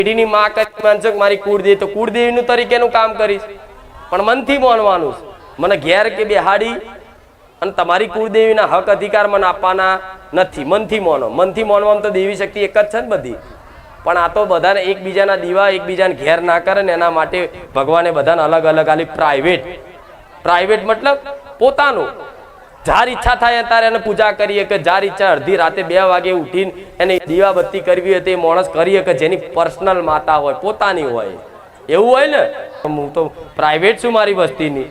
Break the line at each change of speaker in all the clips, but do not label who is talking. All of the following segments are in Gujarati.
પેઢીની માં કરી માનશો કે મારી કુળદેવી, તો કુળદેવીનું તરીકેનું કામ કરીશ, પણ મનથી માનવાનું. મને ઘેર કે બેહાડી અને તમારી કુળદેવીના હક અધિકાર મને આપવાના નથી. મનથી માનો. મનથી માનવામાં તો દેવી શક્તિ એક જ છે ને બધી. પણ આ તો બધાને એકબીજાના દીવા એકબીજાને ઘેર ના કરે ને એના માટે ભગવાને બધાને અલગ અલગ આલી પ્રાઇવેટ. પ્રાઇવેટ મતલબ પોતાનું. જાર ઈચ્છા થાય ત્યારે એને પૂજા કરીએ, કે જાર ઈચ્છા અડધી રાતે 2 વાગે ઉઠીને એને દીવા બત્તી કરવી હોય તે માણસ કરીએ, કે જેની પર્સનલ માતા હોય, પોતાની હોય. એવું હોય ને. હું તો પ્રાઇવેટ છું મારી વસ્તીની.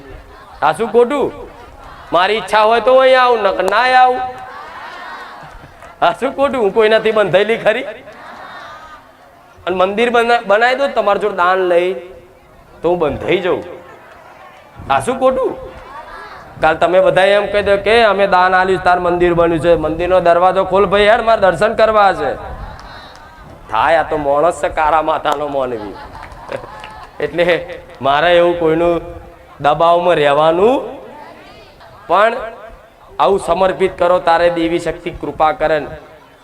આ શું ખોટું? મારી ઈચ્છા હોય તો અહીં આવું, ના આવું. આ શું ખોટું? હું કોઈનાથી બંધાયેલી ખરી? અને મંદિર બનાવી દો તમારા જોડે દાન લઈ તો હું બંધાઈ જાઉં. આ શું ખોટું? કાલ તમે બધા એમ કહી દો કે અમે દાન આલ્યું તાર મંદિર બન્યું છે, મંદિરનો દરવાજો ખોલ ભાઈ, યાર મારે દર્શન કરવા છે. થાય આ તો માણસ છે કારા માતાનો માનવી. એટલે મારે એવું કોઈનું દબાવમાં રહેવાનું. પણ આવું સમર્પિત કરો તારે દેવી શક્તિ કૃપા કરે.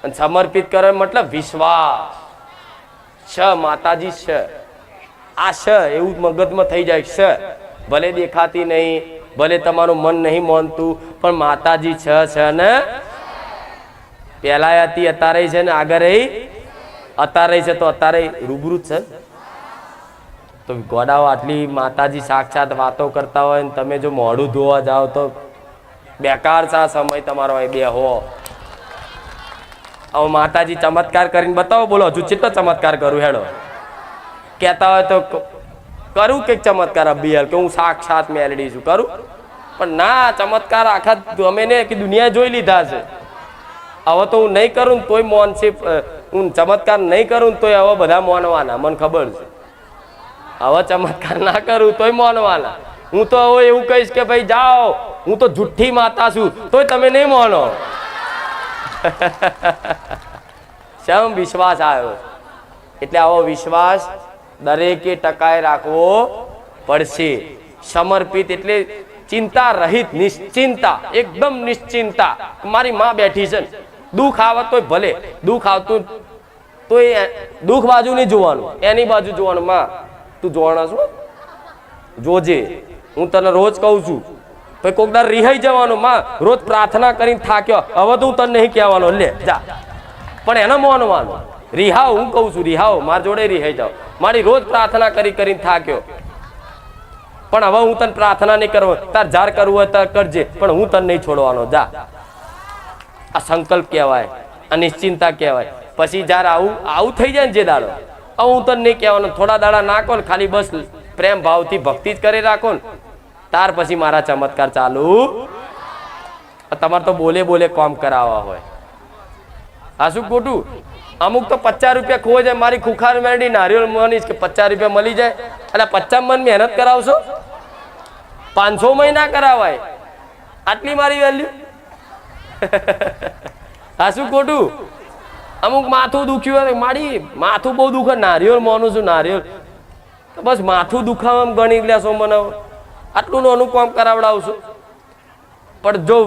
અને સમર્પિત કરે મતલબ વિશ્વાસ છે, માતાજી છે. આ છે એવું મગજમાં થઈ જાય છે. ભલે દેખાતી નહીં, ભલે તમારું મન નહીં માનતું, પણ માતાજી છે ને. પેલા હતી અત્યારે છે ને આગળ અત્યારે છે તો અત્યારે રૂબરૂ જ છે. તો ગોડાઓ આટલી માતાજી સાક્ષાત વાતો કરતા હોય ને તમે જો મોઢું ધોવા જાઓ તો બેકાર છે આ સમય તમારો. અહીં બેહો. હવે માતાજી ચમત્કાર કરીને બતાવો. બોલો હજુ કેટલો ચમત્કાર કરું? હેડો કહેતા હોય તો કરું કે ચમત્કાર અભિયાલ કે હું સાક્ષાત મેલડી છું કરું. પણ ના, ચમત્કાર આખા અમે ને કે દુનિયા જોઈ લીધા છે. હવે તો હું નહીં કરું તોય મોન છે. હું ચમત્કાર નહીં કરું તોય હવે બધા મોનવાના. મને ખબર છે. હવે ચમત્કાર ના કરું તોય મોનવાના. હું તો હવે એવું કહીશ કે ભાઈ જાઓ, હું તો જુઠ્ઠી માતા છું, તોય તમે નહીં માનો. શેમ વિશ્વાસ આવ્યો. એટલે આવો વિશ્વાસ દરેકે ટકાએ રાખવો પડશે. સમર્પિત એટલે ચિંતા રહિત, નિશ્ચિંતા, એકદમ નિશ્ચિંતા. મારી માં બેઠી છે, દુઃખ આવત તોય ભલે, દુઃખ આવતું તો દુઃખ બાજુ નહીં જોવાનું, એની બાજુ જોવાનું. માં તું જોવાના છું, જોજે. હું તને રોજ કહું છું. પછી કોક દર રિહાઈ જવાનું. માં રોજ પ્રાર્થના કરીને થાક્યો, હવે તો હું તને નહીં કહેવાનો, લે જા. પણ એને માનવાનું. રિહાવ, હું કહું છું રિહાવ, મારા જોડે રિહાઈ જાઓ. મારી રોજ પ્રાર્થના કરીને થાક્યો, પણ હવે હું તને પ્રાર્થના નહીં કરવા. તાર જાર કરવું હોય તાર કરજે, પણ હું તને નહીં છોડવાનો, જા. આ સંકલ્પ કહેવાય, આ નિશ્ચિંતા કહેવાય. પછી જ્યારે આવું થઈ જાય ને જે દાડો, હવે હું તને નહીં કહેવાનો, થોડા દાડા નાખો ને ખાલી બસ પ્રેમ ભાવથી ભક્તિ જ કરી રાખો ને, ત્યાર પછી મારા ચમત્કાર ચાલુ. તમારે તો બોલે કામ કરાવવા હોય. આ શું ખોટું? અમુક તો 50 રૂપિયા ખોવાઈ જાય. મારી ખુખાર મેળડી નારિયેળ માનીશ કે 50 રૂપિયા મળી જાય. એટલે 50 મન મહેનત કરાવશો, 500 મહિના કરાવાય. આટલી મારી વેલ્યુ. આ શું ખોટું? અમુક માથું દુખ્યું હોય, મારી માથું બહુ દુખે, નારિયેળ માનું છું, નારિયેળ તો બસ માથું દુખાવામાં ગણી લેશો મને. આટલું નાનું કામ કરાવડાવશો. પણ જો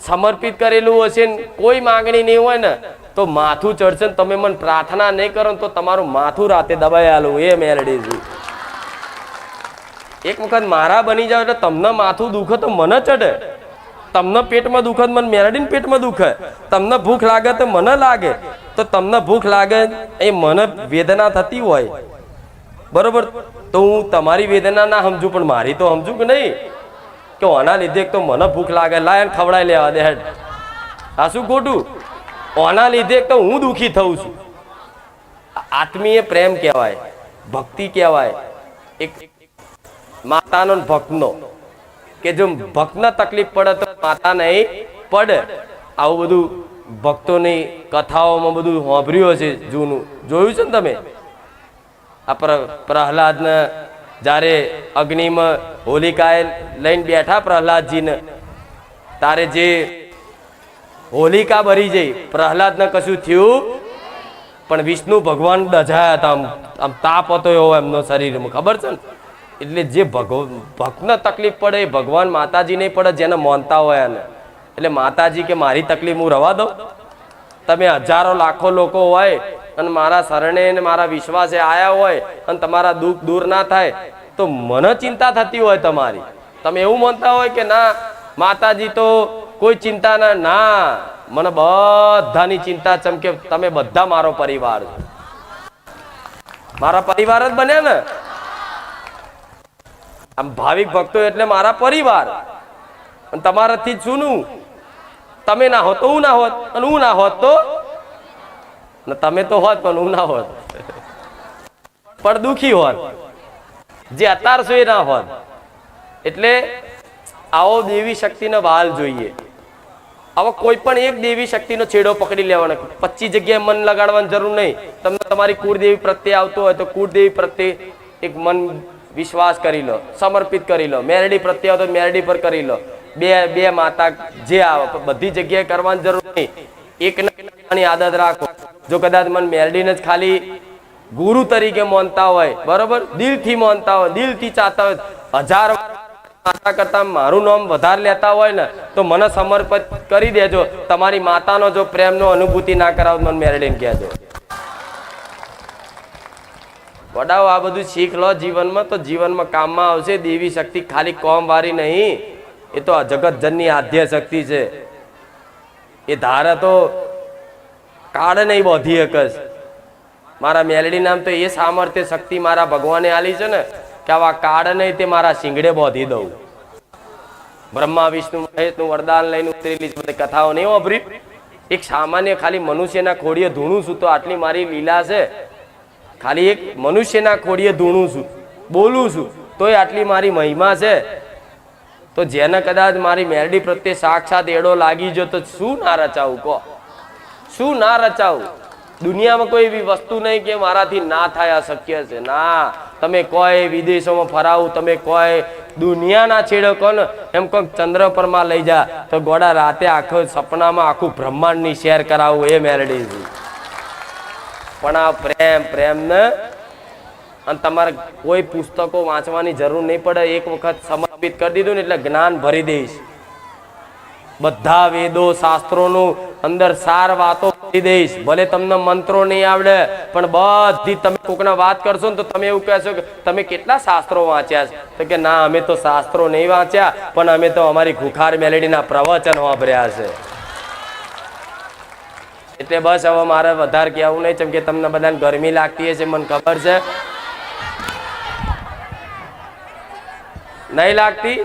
સમર્પિત કરેલું હશે ને કોઈ માંગણી નહીં હોય ને તો માથું ચડશે ને તમે મને પ્રાર્થના નહીં કરો તો તમારું માથું રાતે દબાઈ આલું. એ મેલડી છું. એક વખત મારા બની જાવ એટલે તમને માથું દુખે તો મને ચડે. તમને પેટમાં દુખે મને મેલડીને પેટમાં દુખે. તમને ભૂખ લાગે તો મને લાગે. તો તમને ભૂખ લાગે એ મને વેદના થતી હોય, બરોબર, તો હું તમારી વેદના ના સમજુ પણ મારી તો સમજુ કે નહીં, કે આના લીધે તો મને ભૂખ લાગે, લાય ખવડાવી લેવા દે. આ શું ખોટું? આના લીધે તો હું દુઃખી થઉં છું. આત્મીય પ્રેમ કહેવાય, ભક્તિ કહેવાય. એક માતાનો ભક્તનો, કે જો ભક્તને તકલીફ પડે તો માતા નહીં પડે. આવું બધું ભક્તોની કથાઓમાં બધું સાંભળ્યું હશે, જૂનું જોયું છે ને તમે. આ પ્રહલાદને જ્યારે અગ્નિમાં હોલિકાએ લઈને બેઠા પ્રહલાદજીને, તારે જે હોલિકા બરી જઈ, પ્રહલાદને કશું થયું પણ વિષ્ણુ ભગવાન દજાયા હતા. આમ તાપ હતો એવો એમનો શરીરમાં, ખબર છે ને. એટલે જે ભક્તને તકલીફ પડે એ ભગવાન માતાજી નહીં પડે, જેને માનતા હોય એને. એટલે માતાજી કે મારી તકલીફ હું રવા દઉં? તમે હજારો લાખો લોકો હોય અને મારા શરણે ને મારા વિશ્વાસે આયા હોય અને તમારા દુઃખ દૂર ના થાય તો મને ચિંતા થતી હોય તમારી, તમે એવું માનતા હોય કે ના માતાજી તો કોઈ ચિંતા ના, મને બધાની ચિંતા ચમકે તમે બધા મારો પરિવાર છો, મારા પરિવાર જ બન્યા ને. આમ ભાવિક ભક્તો એટલે મારા પરિવાર, અને તમારાથી જ શું, તમે ના હોત તો હું ના હોત, અને હું ના હોત તો તમે તો હોત પણ હું ના હોત, પણ દુખી હોત, જે અત્યાર છો એ ના હોત. એટલે આવો દેવી શક્તિનો વાલ જોઈએ. આવો કોઈ પણ એક દેવી શક્તિનો છેડો પકડી લેવાનો, 25 જગ્યાએ મન લગાડવાની જરૂર નહીં. તમને તમારી કુળદેવી પ્રત્યે આવતો હોય તો કુળદેવી પ્રત્યે એક મન વિશ્વાસ કરી લો, સમર્પિત કરી લો. મેરડી પ્રત્યે આવતો મેરડી પર કરી લો. બે માતા જે આવે બધી જગ્યાએ કરવાની જરૂર નહીં. એકની આદત રાખો. જો કદાચ મન મેરડીને જ ખાલી ગુરુ તરીકે માનતા હોય, બરોબર, દિલથી માનતા હોય, દિલથી ચાહતા હોય, 1000 માતા કરતા મારું નામ વધારે લેતા હોય ને તો મને સમર્પિત કરી દેજો. તમારી માતાનો જો પ્રેમનો અનુભૂતિ ના કરાવ મને મેરડીને કહેજો. વડાઓ આ બધું શીખ લો જીવનમાં, તો જીવનમાં કામમાં આવશે. દેવી શક્તિ ખાલી કોમ વાળી નહીં, એ તો જગતજનની આદ્ય શક્તિ છે. એ ધારે તો કાળ નહીં બોધી એકસ. મારા મેલડી નામ તો એ સામર્થ્ય શક્તિ મારા ભગવાને આલી છે ને કે આવા કાળ નહીં તે મારા શિંગડે બોધી દઉં. બ્રહ્મા વિષ્ણુ મહેશનું વરદાન લઈને ઉતરેલી બધી કથાઓ નહીં વાપરી. એક સામાન્ય ખાલી મનુષ્યના ખોડીએ ધૂણું છું તો આટલી મારી લીલા છે. ખાલી એક મનુષ્યના ખોડીએ ધૂણું છું, બોલું છું તોય આટલી મારી મહિમા છે. તો જેને કદાચ મારી મેરડી પ્રત્યે સાક્ષાત એડો લાગી ગયો તો શું ના રચાવું કહો, શું ના રચાવું? દુનિયામાં કોઈ એવી વસ્તુ નહીં કે મારાથી ના થાય, અશક્ય છે. ના, તમે કોઈ વિદેશોમાં ફરાવું, તમે કોઈ દુનિયાના છેડો કહો ને એમ કોઈ ચંદ્ર પરમાં લઈ જા તો ગોડા રાતે આખો સપનામાં આખું બ્રહ્માંડની શેર કરાવું, એ મેરડી છે. પણ આ પ્રેમ ને અને તમારે કોઈ પુસ્તકો વાંચવાની જરૂર નહીં પડે. એક વખત સમર્પિત કરી દીધું ને એટલે જ્ઞાન ભરી દઈશ. બધા વેદો શાસ્ત્રોનું અંદર સાર વાતો કરી દઈશ. ભલે તમને મંત્રો નહીં આવડે પણ બધી તમે કોકને વાત કરશો ને તો તમે એવું કહેશો કે તમે કેટલા શાસ્ત્રો વાંચ્યા છે? તો કે ના, અમે તો શાસ્ત્રો નહીં વાંચ્યા પણ અમે તો અમારી ખુખાર મેલેડીના પ્રવચન વાપર્યા છે. એટલે બસ હવે મારે વધારે કહેવું નહીં, કેમ કે તમને બધાને ગરમી લાગતી હશે, મને ખબર છે. નહીં લાગતી?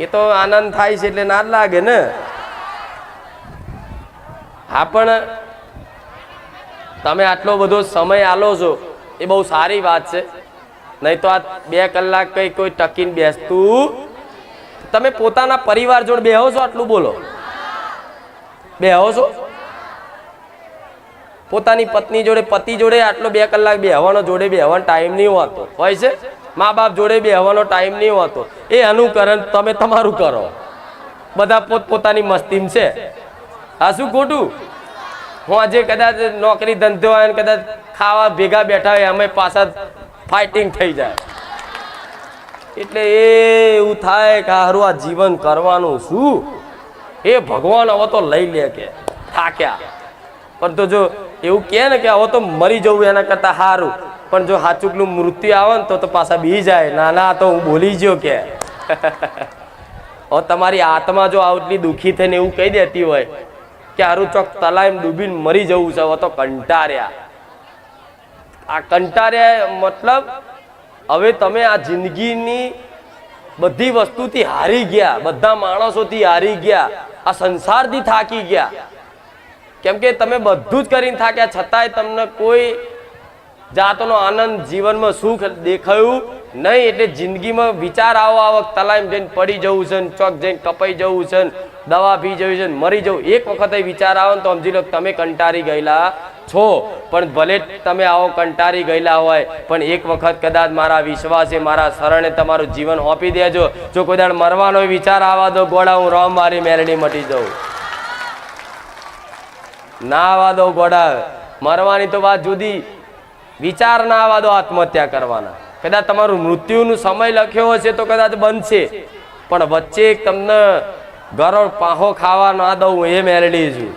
એ તો આનંદ થાય છે એટલે ના જ લાગે ને. હા, પણ તમે આટલો બધો સમય આલો છો એ બહુ સારી વાત છે. નહીં તો આ 2 કલાક કઈ કોઈ ટકીને બેસતું. તમે પોતાના પરિવાર જોડે બેહો છો? આટલું બોલો, બેહો છો? પોતાની પત્ની જોડે, પતિ જોડે આટલો 2 કલાક બેહવાનો, જોડે બેહવાનો ટાઈમ નહીં હોતો હોય છે. મા બાપ જોડે બેહવાનો ટાઈમ નહીં હોતો. એ અનુકરણ તમે તમારું કરો. બધા પોતપોતાની મસ્તીમ છે. આ શું ખોટું? હું આજે કદાચ નોકરી ધંધો હોય ને કદાચ ખાવા ભેગા બેઠા હોય અમે પાછા ફાઇટિંગ થઈ જાય. એટલે એવું થાય કે હારું આ જીવન કરવાનું શું? એ ભગવાન હવે તો લઈ લે કે થાક્યા. પણ તો જો એવું કહે ને કે હવે તો મરી જવું એના કરતા સારું, પણ જો હાચુકલું મૃત્યુ આવે ને તો પાછા બી જાય. ના ના, તો હું બોલી ગયો કે હવે તમારી આત્મા જો આટલી દુઃખી થઈને એવું કહી દેતી હોય કે હારું ચોક તલાઈમ ડૂબીને મરી જવું છે, હવે તો કંટાર્યા. આ કંટાર્યા મતલબ હવે તમે આ જિંદગીની બધી વસ્તુથી હારી ગયા, બધા માણસોથી હારી ગયા, આ સંસારથી થાકી ગયા. કેમ કે તમે બધું જ કરીને થાક્યા છતાંય તમને કોઈ જાતનો આનંદ, જીવનમાં સુખ દેખાયું નહીં. એટલે જિંદગીમાં વિચાર આવો તલાઈમ જઈને પડી જવું છે, ચોક જઈને કપાઈ જવું છે, દવા પી જવી છે, મરી જવું. એક વખત વિચાર આવે ને તો સમજી લો તમે કંટારી ગયેલા છો. પણ ભલે તમે આવો કંટારી ગયેલા હોય પણ એક વખત કદાચ મારા વિશ્વાસે, મારા શરણે તમારું જીવન હોપી દેજો. જો કોઈ દાડ મરવાનો વિચાર આવવા દો ગોળા, હું રોમ મારી મેરડી મટી જાઉં. ના આવવા દો ગોળા, મરવાની તો વાત જુદી. વિચાર ના આવવા દો આત્મહત્યા કરવાના. કદાચ તમારું મૃત્યુનો સમય લખ્યો હશે તો કદાચ બનશે, પણ વચ્ચે તમને ગરોળ પાહો ખાવા ના દઉં, એ મેરડી છું.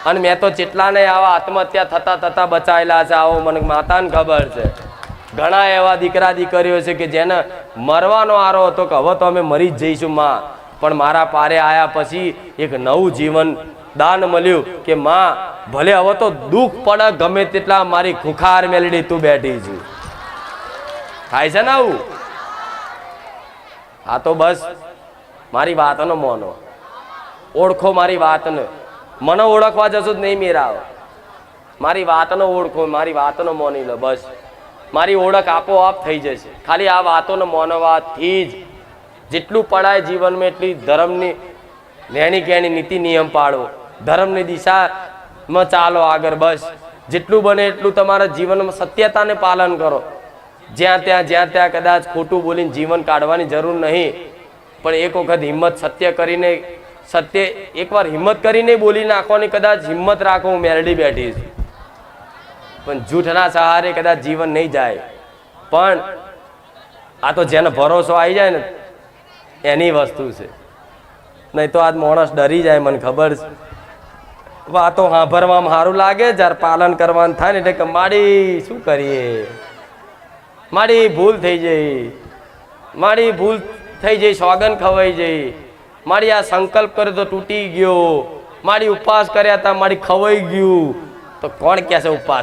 અને મેં તો જેટલાને આવા આત્મહત્યા થતા થતા બચાવેલા છે, આવો મને માતાને ખબર છે. ઘણા એવા દીકરા દીકરીઓ છે કે જેને મરવાનો આરો હતો કે હવે તો અમે મરી જ જઈશું માં, પણ મારા પારે આયા પછી એક નવું જીવન દાન મળ્યું કે માં ભલે હવે તો દુઃખ પડે ગમે તેટલા, મારી ખુખાર મેલડી તું બેઠી છું. થાય છે ને આવું? હા તો બસ મારી વાતનો મોનો, ઓળખો મારી વાતને. મને ઓળખવા જશો જ નહીં મેરાવ. મારી વાતનો ઓળખો, મારી વાતનો મોની લો, બસ મારી ઓળખ આપોઆપ થઈ જશે. ખાલી આ વાતોનો મોનવાથી જ જેટલું પડાય જીવનમાં એટલી ધર્મની રહેણી કહેણી નીતિ નિયમ પાડો, ધર્મની દિશામાં ચાલો આગળ. બસ જેટલું બને એટલું તમારા જીવનમાં સત્યતાને પાલન કરો. જ્યાં ત્યાં કદાચ ખોટું બોલીને જીવન કાઢવાની જરૂર નહીં, પણ એક વખત હિંમત સત્ય કરીને, સત્ય એકવાર હિંમત કરીને બોલી નાખવાની કદાચ હિંમત રાખો. હું મેરડી બેઠી છું, પણ જૂઠના સહારે કદાચ જીવન નહીં જાય. પણ આ તો જેનો ભરોસો આવી જાય ને એની વસ્તુ છે, નહીં તો આજ માણસ ડરી જાય. મને ખબર છે વાતો સાંભળવામાં સારું લાગે, જ્યારે પાલન કરવાનું થાય ને એટલે કે માડી શું કરીએ, મારી ભૂલ થઈ જઈ, મારી ભૂલ થઈ જઈ, સોગન ખવાઈ જઈ, મારી આ સંકલ્પ કર્યો તો તૂટી ગયો, મારી ઉપવાસ કર્યા હતા મારી ખવાઈ ગયું. તો કોણ કહેશે ઉપવાસ